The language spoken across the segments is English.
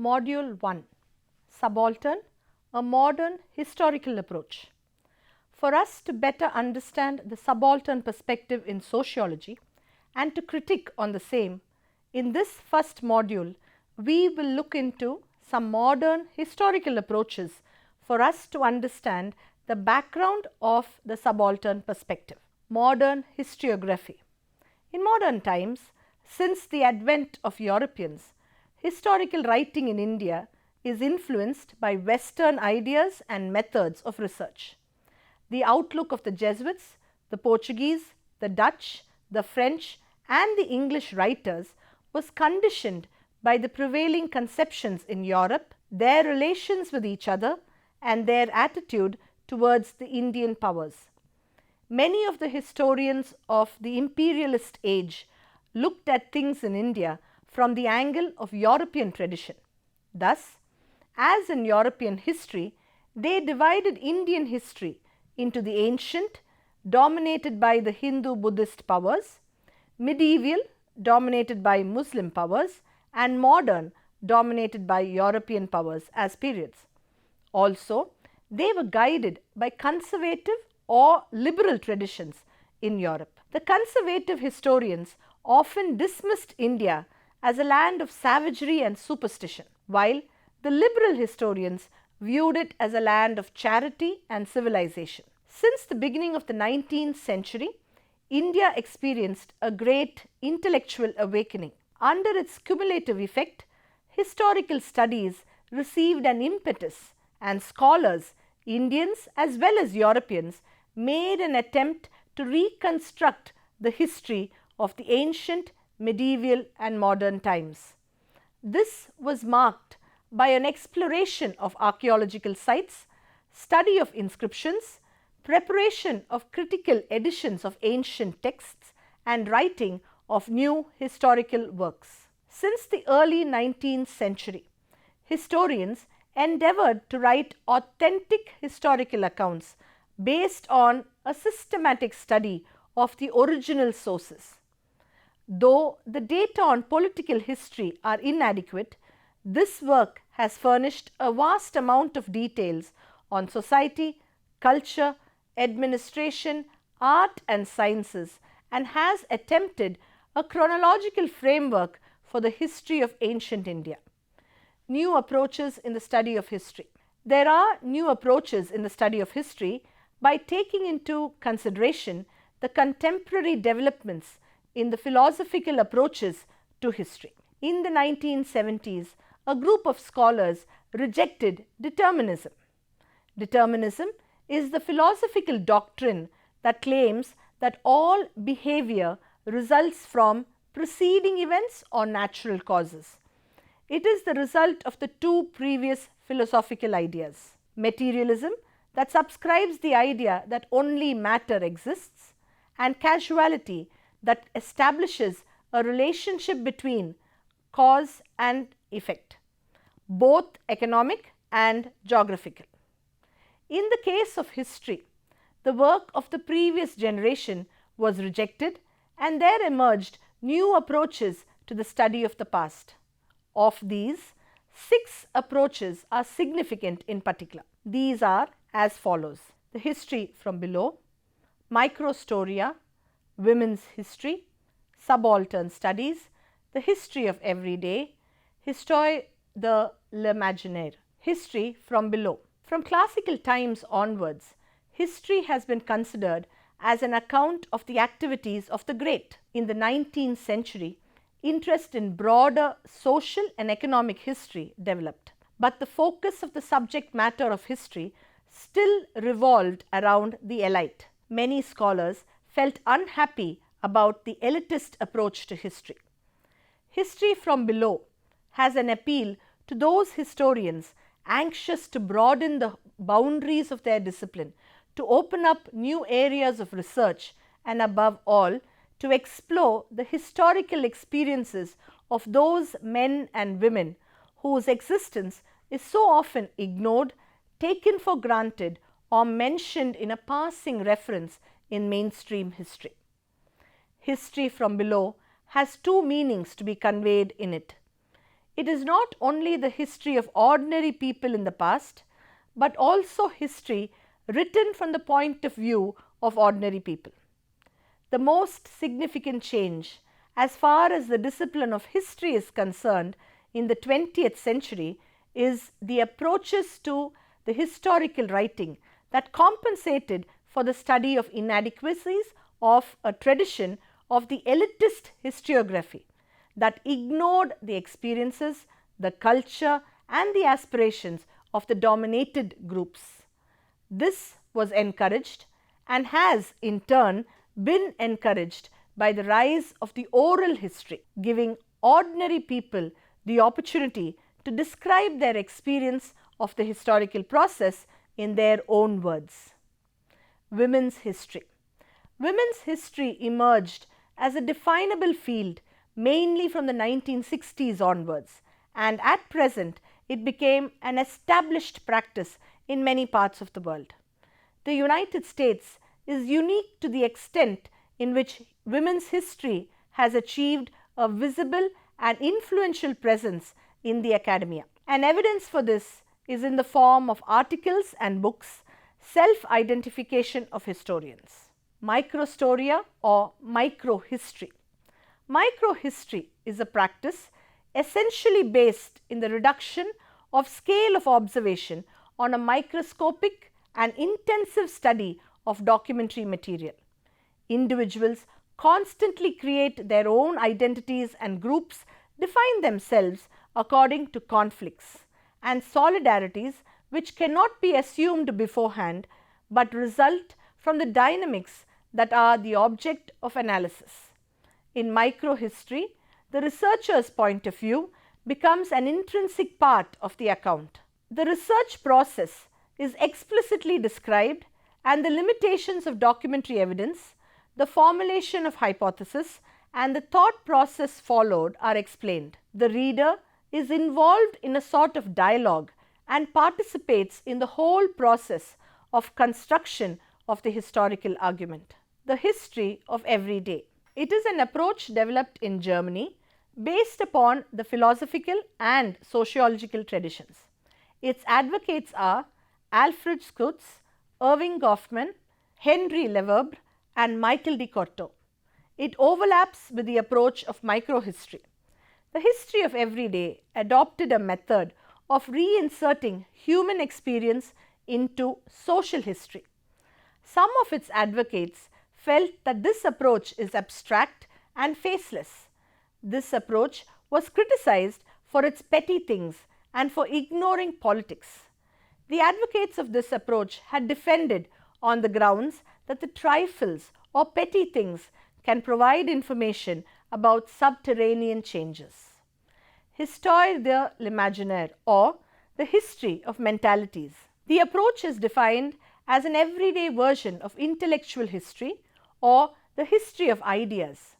Module 1 Subaltern, a modern historical approach. For us to better understand the subaltern perspective in sociology and to critique on the same, in this first module, we will look into some modern historical approaches for us to understand the background of the subaltern perspective. Modern historiography. In modern times, since the advent of Europeans, historical writing in India is influenced by Western ideas and methods of research. The outlook of the Jesuits, the Portuguese, the Dutch, the French and the English writers was conditioned by the prevailing conceptions in Europe, their relations with each other and their attitude towards the Indian powers. Many of the historians of the imperialist age looked at things in India from the angle of European tradition. Thus, as in European history, they divided Indian history into the ancient, dominated by the Hindu-Buddhist powers, medieval, dominated by Muslim powers, and modern, dominated by European powers as periods. Also, they were guided by conservative or liberal traditions in Europe. The conservative historians often dismissed India as a land of savagery and superstition, while the liberal historians viewed it as a land of charity and civilization. Since the beginning of the 19th century, India experienced a great intellectual awakening. Under its cumulative effect, historical studies received an impetus and scholars, Indians as well as Europeans, made an attempt to reconstruct the history of the ancient, medieval and modern times. This was marked by an exploration of archaeological sites, study of inscriptions, preparation of critical editions of ancient texts and writing of new historical works. Since the early 19th century, historians endeavored to write authentic historical accounts based on a systematic study of the original sources. Though the data on political history are inadequate, this work has furnished a vast amount of details on society, culture, administration, art and sciences and has attempted a chronological framework for the history of ancient India. New approaches in the study of history. There are new approaches in the study of history by taking into consideration the contemporary developments in the philosophical approaches to history. In the 1970s, a group of scholars rejected determinism. Determinism is the philosophical doctrine that claims that all behavior results from preceding events or natural causes. It is the result of the two previous philosophical ideas: materialism, that subscribes the idea that only matter exists, and causality, that establishes a relationship between cause and effect, both economic and geographical. In the case of history, the work of the previous generation was rejected and there emerged new approaches to the study of the past. Of these, 6 approaches are significant in particular. These are as follows: the history from below, microstoria, women's history, subaltern studies, the history of everyday, histoire de l'imaginaire. History from below. From classical times onwards, history has been considered as an account of the activities of the great. In the 19th century, interest in broader social and economic history developed, but the focus of the subject matter of history still revolved around the elite. Many scholars felt unhappy about the elitist approach to history. History from below has an appeal to those historians anxious to broaden the boundaries of their discipline, to open up new areas of research and above all to explore the historical experiences of those men and women whose existence is so often ignored, taken for granted or mentioned in a passing reference in mainstream history. History from below has two meanings to be conveyed in it. It is not only the history of ordinary people in the past, but also history written from the point of view of ordinary people. The most significant change as far as the discipline of history is concerned in the 20th century is the approaches to the historical writing that compensated for the study of inadequacies of a tradition of the elitist historiography that ignored the experiences, the culture and the aspirations of the dominated groups. This was encouraged and has in turn been encouraged by the rise of the oral history, giving ordinary people the opportunity to describe their experience of the historical process in their own words. Women's history. Women's history emerged as a definable field mainly from the 1960s onwards, and at present it became an established practice in many parts of the world. The United States is unique to the extent in which women's history has achieved a visible and influential presence in the academia. And evidence for this is in the form of articles and books, self-identification of historians. Microstoria or microhistory. Microhistory is a practice essentially based in the reduction of scale of observation on a microscopic and intensive study of documentary material. Individuals constantly create their own identities and groups define themselves according to conflicts and solidarities which cannot be assumed beforehand but result from the dynamics that are the object of analysis. In microhistory, the researcher's point of view becomes an intrinsic part of the account. The research process is explicitly described and the limitations of documentary evidence, the formulation of hypotheses and the thought process followed are explained. The reader is involved in a sort of dialogue and participates in the whole process of construction of the historical argument. The history of every day. It is an approach developed in Germany based upon the philosophical and sociological traditions. Its advocates are Alfred Schutz, Irving Goffman, Henry Lefebvre and Michael de Courteau. It overlaps with the approach of microhistory. The history of every day adopted a method of reinserting human experience into social history. Some of its advocates felt that this approach is abstract and faceless. This approach was criticized for its petty things and for ignoring politics. The advocates of this approach had defended on the grounds that the trifles or petty things can provide information about subterranean changes. Histoire de l'imaginaire or the history of mentalities. The approach is defined as an everyday version of intellectual history or the history of ideas.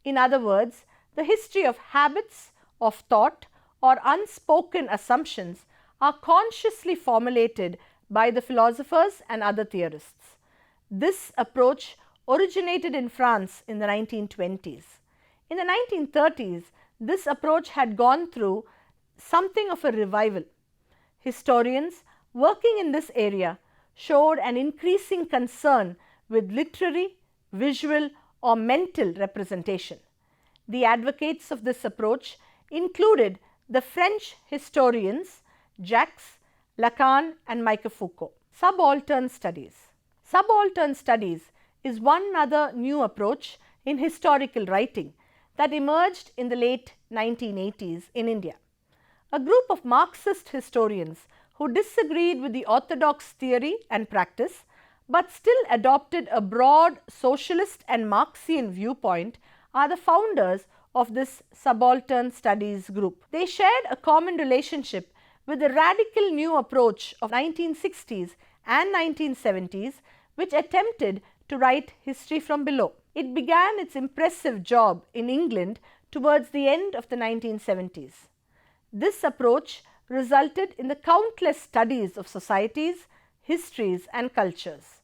In other words, the history of habits, of thought or unspoken assumptions are consciously formulated by the philosophers and other theorists. This approach originated in France in the 1920s. In the 1930s, this approach had gone through something of a revival. Historians working in this area showed an increasing concern with literary, visual or mental representation. The advocates of this approach included the French historians Jacques, Lacan and Michel Foucault. Subaltern studies. Subaltern studies is one other new approach in historical writing that emerged in the late 1980s in India. A group of Marxist historians who disagreed with the orthodox theory and practice but still adopted a broad socialist and Marxian viewpoint are the founders of this subaltern studies group. They shared a common relationship with the radical new approach of 1960s and 1970s which attempted to write history from below. It began its impressive job in England towards the end of the 1970s. This approach resulted in the countless studies of societies, histories and cultures.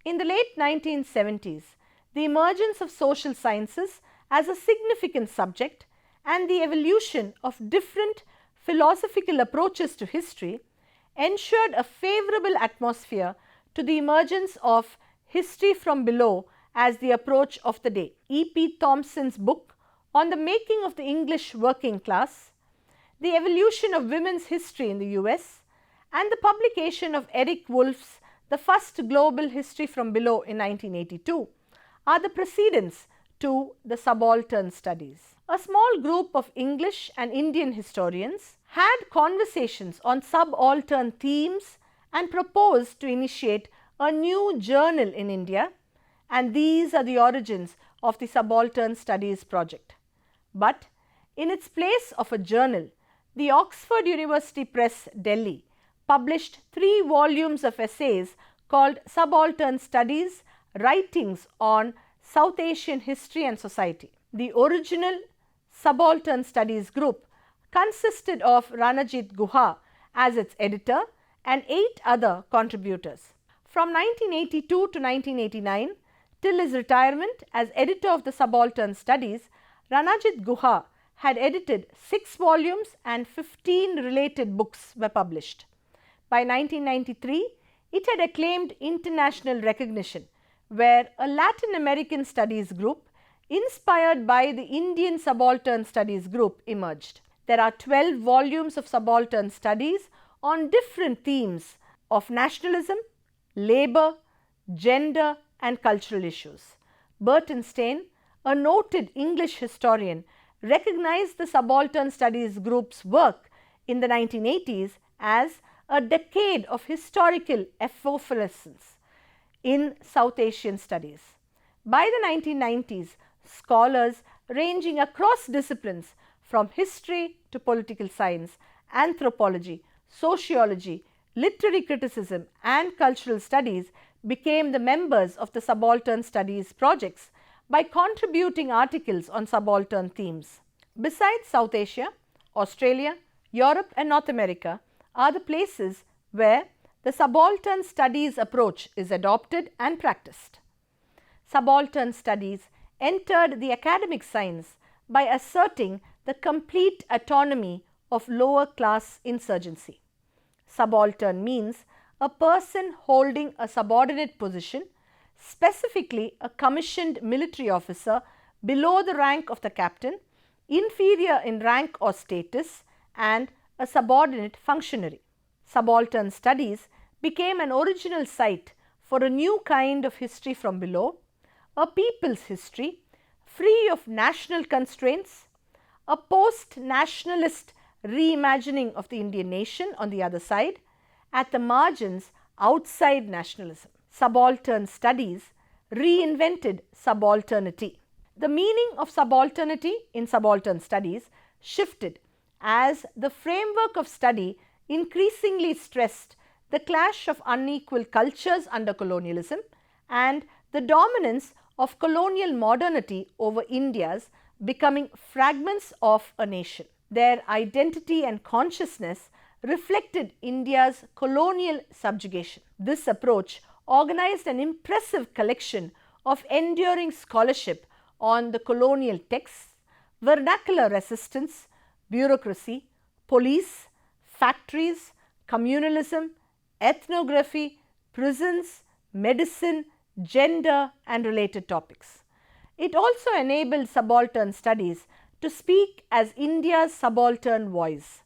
In the late 1970s, the emergence of social sciences as a significant subject and the evolution of different philosophical approaches to history ensured a favorable atmosphere to the emergence of history from below as the approach of the day. E.P. Thompson's book on the making of the English working class, the evolution of women's history in the US, and the publication of Eric Wolf's The First Global History from Below in 1982 are the precedents to the subaltern studies. A small group of English and Indian historians had conversations on subaltern themes and proposed to initiate a new journal in India, and these are the origins of the Subaltern Studies project. But in its place of a journal, the Oxford University Press, Delhi, published 3 volumes of essays called Subaltern Studies, Writings on South Asian History and Society. The original Subaltern Studies group consisted of Ranajit Guha as its editor and 8 other contributors. From 1982 to 1989, till his retirement as editor of the Subaltern Studies, Ranajit Guha had edited 6 volumes and 15 related books were published. By 1993, it had acclaimed international recognition, where a Latin American studies group inspired by the Indian Subaltern Studies group emerged. There are 12 volumes of Subaltern Studies on different themes of nationalism, labor, gender and cultural issues. Burton Stein, a noted English historian, recognized the Subaltern Studies group's work in the 1980s as a decade of historical effervescence in South Asian studies. By the 1990s, scholars ranging across disciplines from history to political science, anthropology, sociology, literary criticism and cultural studies became the members of the Subaltern Studies projects by contributing articles on subaltern themes. Besides South Asia, Australia, Europe and North America are the places where the Subaltern Studies approach is adopted and practiced. Subaltern Studies entered the academic science by asserting the complete autonomy of lower class insurgency. Subaltern means a person holding a subordinate position, specifically a commissioned military officer below the rank of the captain, inferior in rank or status, and a subordinate functionary. Subaltern Studies became an original site for a new kind of history from below, a people's history free of national constraints, a post-nationalist reimagining of the Indian nation on the other side, at the margins outside nationalism. Subaltern Studies reinvented subalternity. The meaning of subalternity in Subaltern Studies shifted as the framework of study increasingly stressed the clash of unequal cultures under colonialism and the dominance of colonial modernity over India's becoming fragments of a nation. Their identity and consciousness reflected India's colonial subjugation. This approach organized an impressive collection of enduring scholarship on the colonial texts, vernacular resistance, bureaucracy, police, factories, communalism, ethnography, prisons, medicine, gender and related topics. It also enabled Subaltern Studies to speak as India's subaltern voice.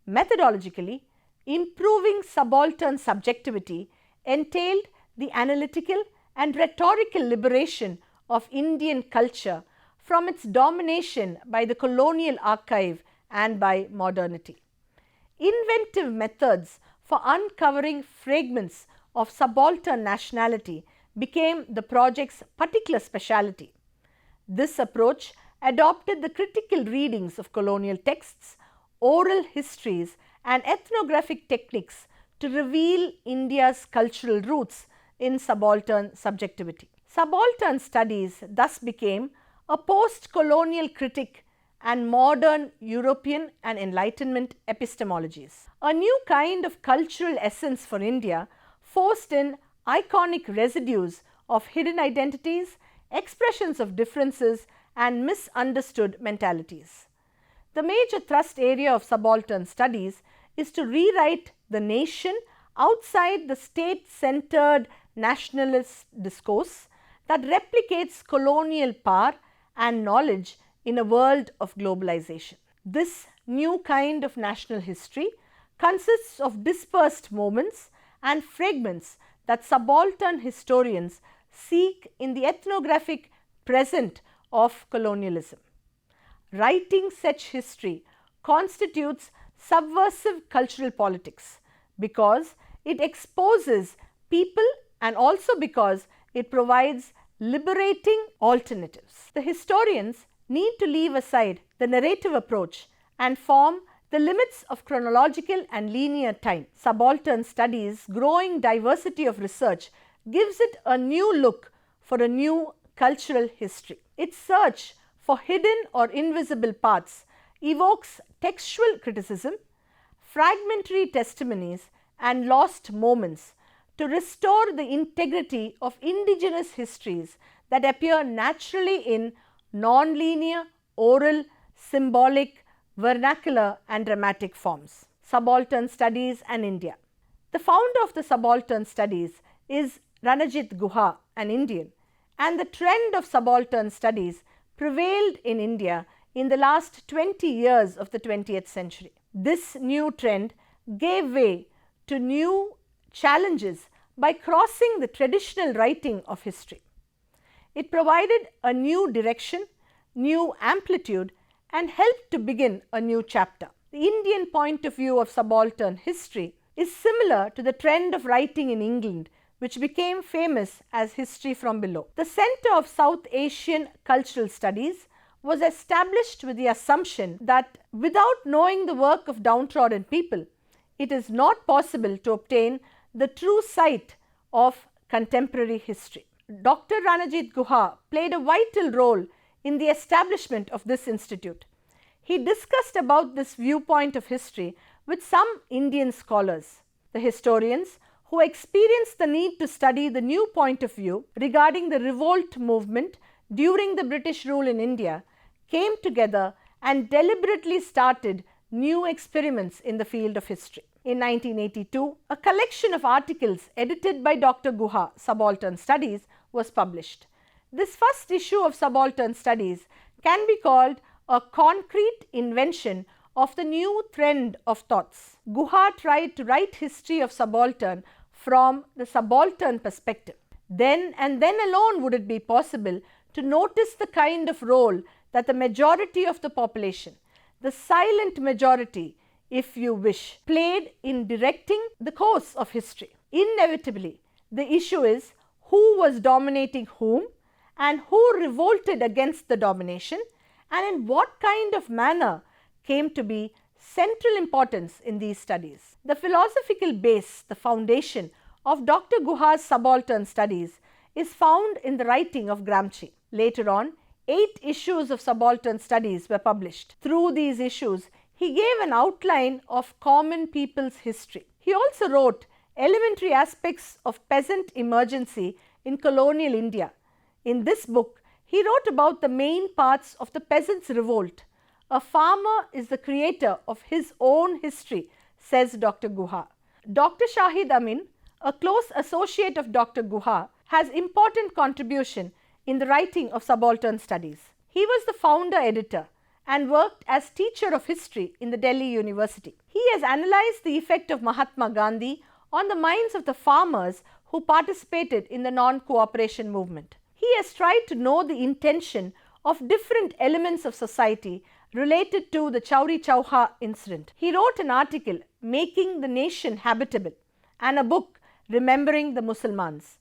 Methodologically, improving subaltern subjectivity entailed the analytical and rhetorical liberation of Indian culture from its domination by the colonial archive and by modernity. Inventive methods for uncovering fragments of subaltern nationality became the project's particular specialty. This approach adopted the critical readings of colonial texts, oral histories and ethnographic techniques to reveal India's cultural roots in subaltern subjectivity. Subaltern Studies thus became a post-colonial critique and modern European and Enlightenment epistemologies. A new kind of cultural essence for India forced in iconic residues of hidden identities, expressions of differences and misunderstood mentalities. The major thrust area of subaltern studies is to rewrite the nation outside the state-centered nationalist discourse that replicates colonial power and knowledge in a world of globalization. This new kind of national history consists of dispersed moments and fragments that subaltern historians seek in the ethnographic present of colonialism. Writing such history constitutes subversive cultural politics because it exposes people and also because it provides liberating alternatives. The historians need to leave aside the narrative approach and form the limits of chronological and linear time. Subaltern studies' growing diversity of research gives it a new look for a new cultural history. Its search for hidden or invisible paths evokes textual criticism, fragmentary testimonies, and lost moments to restore the integrity of indigenous histories that appear naturally in non-linear, oral, symbolic, vernacular and dramatic forms. Subaltern Studies and India. The founder of the Subaltern Studies is Ranajit Guha, an Indian, and the trend of subaltern studies prevailed in India in the last 20 years of the 20th century. This new trend gave way to new challenges by crossing the traditional writing of history. It provided a new direction, new amplitude, and helped to begin a new chapter. The Indian point of view of subaltern history is similar to the trend of writing in England, which became famous as history from below. The Center of South Asian Cultural Studies was established with the assumption that without knowing the work of downtrodden people, it is not possible to obtain the true sight of contemporary history. Dr. Ranajit Guha played a vital role in the establishment of this institute. He discussed about this viewpoint of history with some Indian scholars. The historians who experienced the need to study the new point of view regarding the revolt movement during the British rule in India came together and deliberately started new experiments in the field of history. In 1982, a collection of articles edited by Dr. Guha, Subaltern Studies, was published. This first issue of Subaltern Studies can be called a concrete invention of the new trend of thoughts. Guha tried to write history of subaltern from the subaltern perspective. Then and then alone would it be possible to notice the kind of role that the majority of the population, the silent majority if you wish, played in directing the course of history. Inevitably, the issue is who was dominating whom and who revolted against the domination and in what kind of manner came to be central importance in these studies. The philosophical base, the foundation of Dr. Guha's Subaltern Studies is found in the writing of Gramsci. Later on, 8 issues of Subaltern Studies were published. Through these issues, he gave an outline of common people's history. He also wrote elementary aspects of peasant emergency in colonial India. In this book, he wrote about the main parts of the peasants' revolt. A farmer is the creator of his own history, says Dr. Guha. Dr. Shahid Amin, a close associate of Dr. Guha, has important contribution in the writing of Subaltern Studies. He was the founder editor and worked as teacher of history in the Delhi University. He has analyzed the effect of Mahatma Gandhi on the minds of the farmers who participated in the non-cooperation movement. He has tried to know the intention of different elements of society related to the Chauri Chauha incident. He wrote an article, Making the Nation Habitable, and a book, Remembering the Musalmans.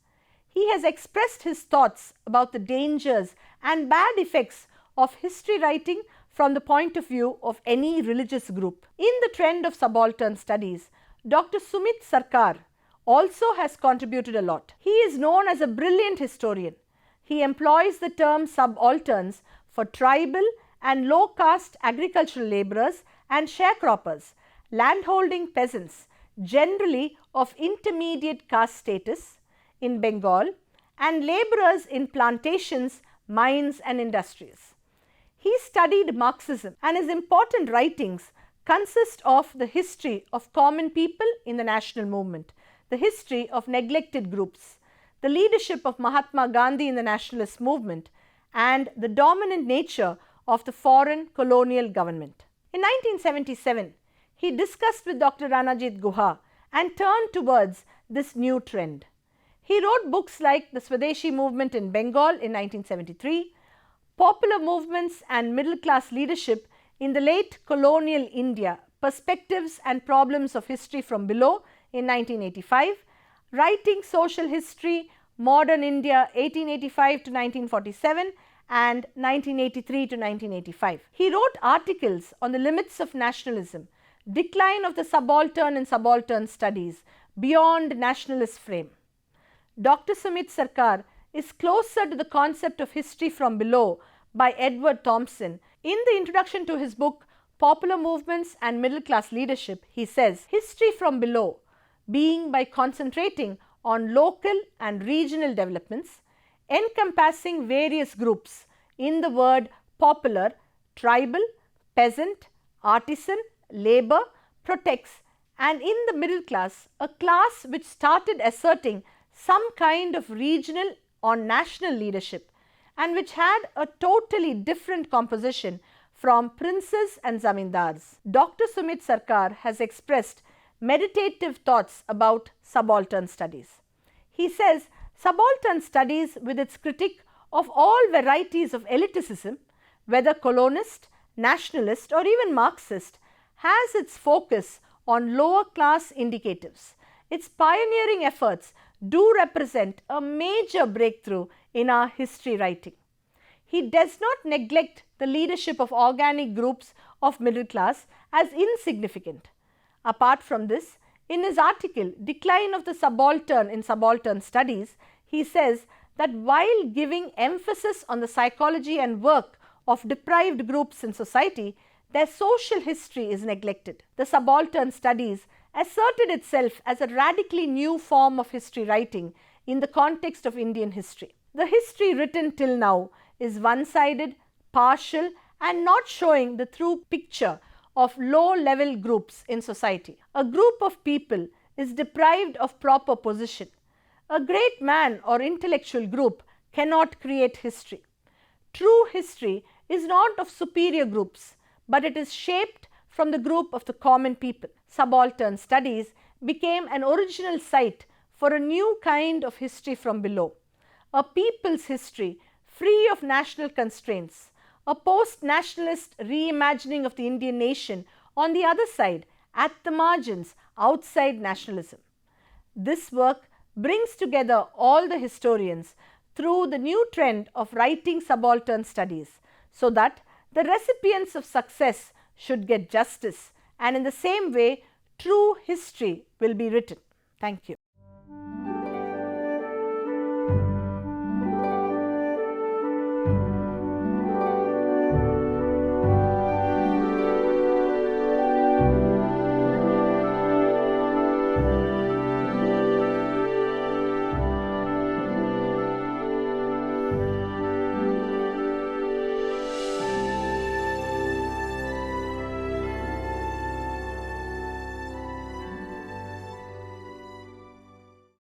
He has expressed his thoughts about the dangers and bad effects of history writing from the point of view of any religious group. In the trend of subaltern studies, Dr. Sumit Sarkar also has contributed a lot. He is known as a brilliant historian. He employs the term subalterns for tribal and low caste agricultural labourers and sharecroppers, landholding peasants, generally of intermediate caste status in Bengal, and labourers in plantations, mines and industries. He studied Marxism, and his important writings consist of the history of common people in the national movement, the history of neglected groups, the leadership of Mahatma Gandhi in the nationalist movement, and the dominant nature of the foreign colonial government. In 1977, he discussed with Dr. Ranajit Guha and turned towards this new trend. He wrote books like The Swadeshi Movement in Bengal in 1973, Popular Movements and Middle Class Leadership in the Late Colonial India, Perspectives and Problems of History from Below in 1985, Writing Social History, Modern India 1885 to 1947 and 1983 to 1985. He wrote articles on the limits of nationalism, decline of the subaltern and subaltern studies, beyond nationalist frame. Dr. Sumit Sarkar is closer to the concept of history from below by Edward Thompson. In the introduction to his book Popular Movements and Middle Class Leadership, he says, history from below being by concentrating on local and regional developments, encompassing various groups in the word popular, tribal, peasant, artisan, labor, protects, and in the middle class, a class which started asserting some kind of regional or national leadership and which had a totally different composition from princes and zamindars. Dr. Sumit Sarkar has expressed meditative thoughts about subaltern studies. He says subaltern studies, with its critique of all varieties of elitism, whether colonist, nationalist or even Marxist, has its focus on lower class indicatives. Its pioneering efforts do represent a major breakthrough in our history writing. He does not neglect the leadership of organic groups of middle class as insignificant. Apart from this, in his article Decline of the Subaltern in Subaltern Studies, he says that while giving emphasis on the psychology and work of deprived groups in society, their social history is neglected. The subaltern studies asserted itself as a radically new form of history writing in the context of Indian history. The history written till now is one-sided, partial, and not showing the true picture of low-level groups in society. A group of people is deprived of proper position. A great man or intellectual group cannot create history. True history is not of superior groups, but it is shaped from the group of the common people. Subaltern studies became an original site for a new kind of history from below, a people's history free of national constraints, a post-nationalist reimagining of the Indian nation on the other side, at the margins, outside nationalism. This work brings together all the historians through the new trend of writing subaltern studies, so that the recipients of success should get justice, and in the same way, true history will be written. Thank you.